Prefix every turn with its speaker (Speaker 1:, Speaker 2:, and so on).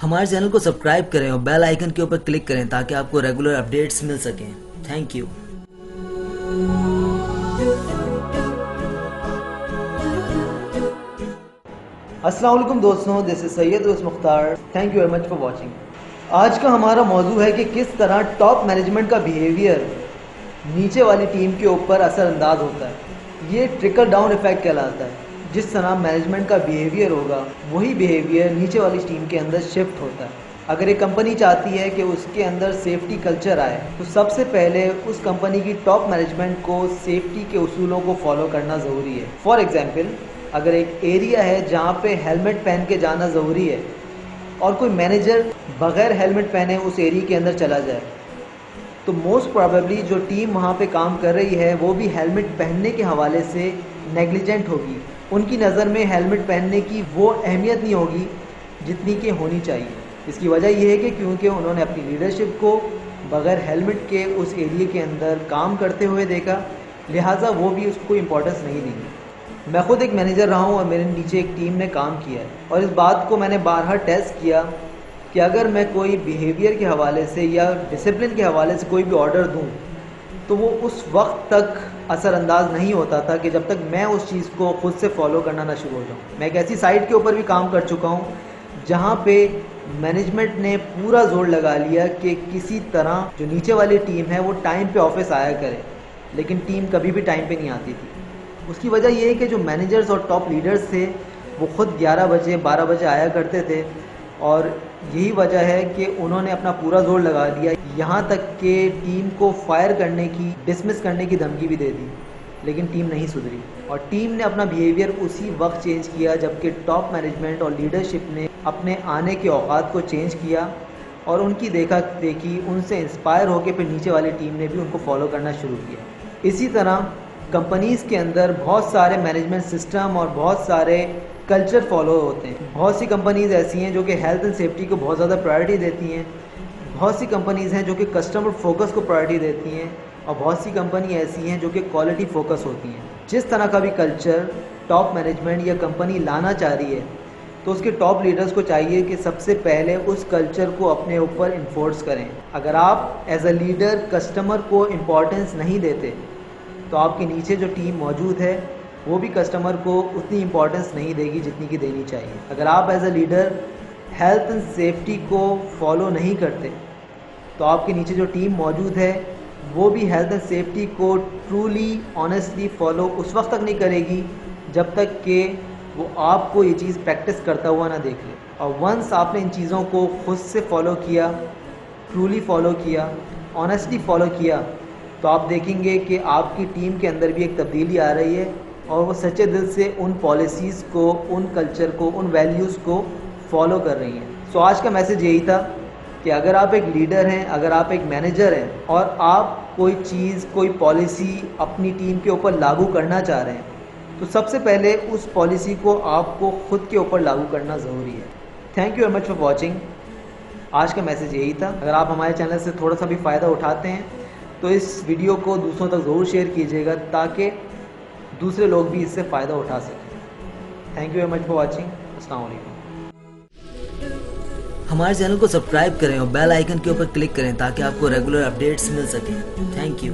Speaker 1: हमारे चैनल को सब्सक्राइब करें और बेल आइकन के ऊपर क्लिक करें ताकि आपको रेगुलर अपडेट्स मिल सकें। Thank you.
Speaker 2: अस्सलाम वालेकुम दोस्तों, दिस इज सैयद उस Mukhtar. Thank you very much for watching. आज का हमारा मौजू है कि किस तरह टॉप मैनेजमेंट का बिहेवियर नीचे वाली टीम के ऊपर असरअंदाज होता है। ये ट्रिकल डाउन इफेक्ट कहलाता है। जिस तरह मैनेजमेंट का बिहेवियर होगा वही बिहेवियर नीचे वाली टीम के अंदर शिफ्ट होता है। अगर एक कंपनी चाहती है कि उसके अंदर सेफ्टी कल्चर आए तो सबसे पहले उस कंपनी की टॉप मैनेजमेंट को सेफ्टी के उसूलों को फॉलो करना ज़रूरी है। फॉर एग्जांपल, अगर एक एरिया है जहाँ पे हेलमेट पहन के जाना ज़रूरी है और कोई मैनेजर बग़ैर हेलमेट पहने उस एरिया के अंदर चला जाए तो मोस्ट प्रोबेबली जो टीम वहाँ पे काम कर रही है वो भी हेलमेट पहनने के हवाले से नेग्लिजेंट होगी। उनकी नज़र में हेलमेट पहनने की वो अहमियत नहीं होगी जितनी कि होनी चाहिए। इसकी वजह यह है कि क्योंकि उन्होंने अपनी लीडरशिप को बग़ैर हेलमेट के उस एरिया के अंदर काम करते हुए देखा, लिहाजा वो भी उसको इम्पोर्टेंस नहीं देंगे। मैं ख़ुद एक मैनेजर रहा हूँ और मेरे नीचे एक टीम ने काम किया है और इस बात को मैंने बारहा टेस्ट किया कि अगर मैं कोई बिहेवियर के हवाले से या डिसिप्लिन के हवाले से कोई भी ऑर्डर दूँ तो वो उस वक्त तक असरअंदाज नहीं होता था कि जब तक मैं उस चीज़ को ख़ुद से फॉलो करना ना शुरू हो जाऊँ। मैं एक ऐसी साइट के ऊपर भी काम कर चुका हूँ जहाँ पे मैनेजमेंट ने पूरा जोर लगा लिया कि किसी तरह जो नीचे वाली टीम है वो टाइम पे ऑफिस आया करे, लेकिन टीम कभी भी टाइम पे नहीं आती थी। उसकी वजह ये है कि जो मैनेजर्स और टॉप लीडर्स थे वो ख़ुद 11 बजे 12 बजे आया करते थे और यही वजह है कि उन्होंने अपना पूरा जोर लगा दिया, यहाँ तक कि टीम को फायर करने की, डिसमिस करने की धमकी भी दे दी, लेकिन टीम नहीं सुधरी और टीम ने अपना बिहेवियर उसी वक्त चेंज किया जबकि टॉप मैनेजमेंट और लीडरशिप ने अपने आने के औकात को चेंज किया और उनकी देखा देखी उनसे इंस्पायर होकर फिर नीचे वाली टीम ने भी उनको फॉलो करना शुरू किया। इसी तरह कंपनीज़ के अंदर बहुत सारे मैनेजमेंट सिस्टम और बहुत सारे कल्चर फॉलो होते हैं। बहुत सी कंपनीज़ ऐसी हैं जो कि हेल्थ एंड सेफ्टी को बहुत ज़्यादा प्रायोरिटी देती हैं, बहुत सी कंपनीज़ हैं जो कि कस्टमर फोकस को प्रायोरिटी देती हैं और बहुत सी कंपनी ऐसी हैं जो कि क्वालिटी फोकस होती हैं। जिस तरह का भी कल्चर टॉप मैनेजमेंट या कंपनी लाना चाह रही है तो उसके टॉप लीडर्स को चाहिए कि सबसे पहले उस कल्चर को अपने ऊपर इन्फोर्स करें। अगर आप एज अ लीडर कस्टमर को इम्पोर्टेंस नहीं देते तो आपके नीचे जो टीम मौजूद है वो भी कस्टमर को उतनी इम्पोर्टेंस नहीं देगी जितनी की देनी चाहिए। अगर आप as a leader health and safety को फॉलो नहीं करते तो आपके नीचे जो टीम मौजूद है वो भी हेल्थ एंड सेफ्टी को ट्रूली ऑनेस्टली फॉलो उस वक्त तक नहीं करेगी जब तक कि वो आपको ये चीज़ प्रैक्टिस करता हुआ ना देख ले। और वंस आपने इन चीज़ों को खुद से फॉलो किया, ट्रूली फॉलो किया, ऑनेस्टली फॉलो किया तो आप देखेंगे कि आपकी टीम के अंदर भी एक तब्दीली आ रही है और वो सच्चे दिल से उन पॉलिसीज़ को, उन कल्चर को, उन वैल्यूज़ को फॉलो कर रही हैं। सो आज का मैसेज यही था कि अगर आप एक लीडर हैं, अगर आप एक मैनेजर हैं और आप कोई चीज़, कोई पॉलिसी अपनी टीम के ऊपर लागू करना चाह रहे हैं तो सबसे पहले उस पॉलिसी को आपको खुद के ऊपर लागू करना ज़रूरी है। Thank you very much for watching. आज का मैसेज यही था। अगर आप हमारे चैनल से थोड़ा सा भी फ़ायदा उठाते हैं तो इस वीडियो को दूसरों तक ज़रूर शेयर कीजिएगा ताकि दूसरे लोग भी इससे फ़ायदा उठा सकें। Thank you very much for watching. अस्सलाम वालेकुम।
Speaker 1: हमारे चैनल को सब्सक्राइब करें और बेल आइकन के ऊपर क्लिक करें ताकि आपको रेगुलर अपडेट्स मिल सकें। Thank you.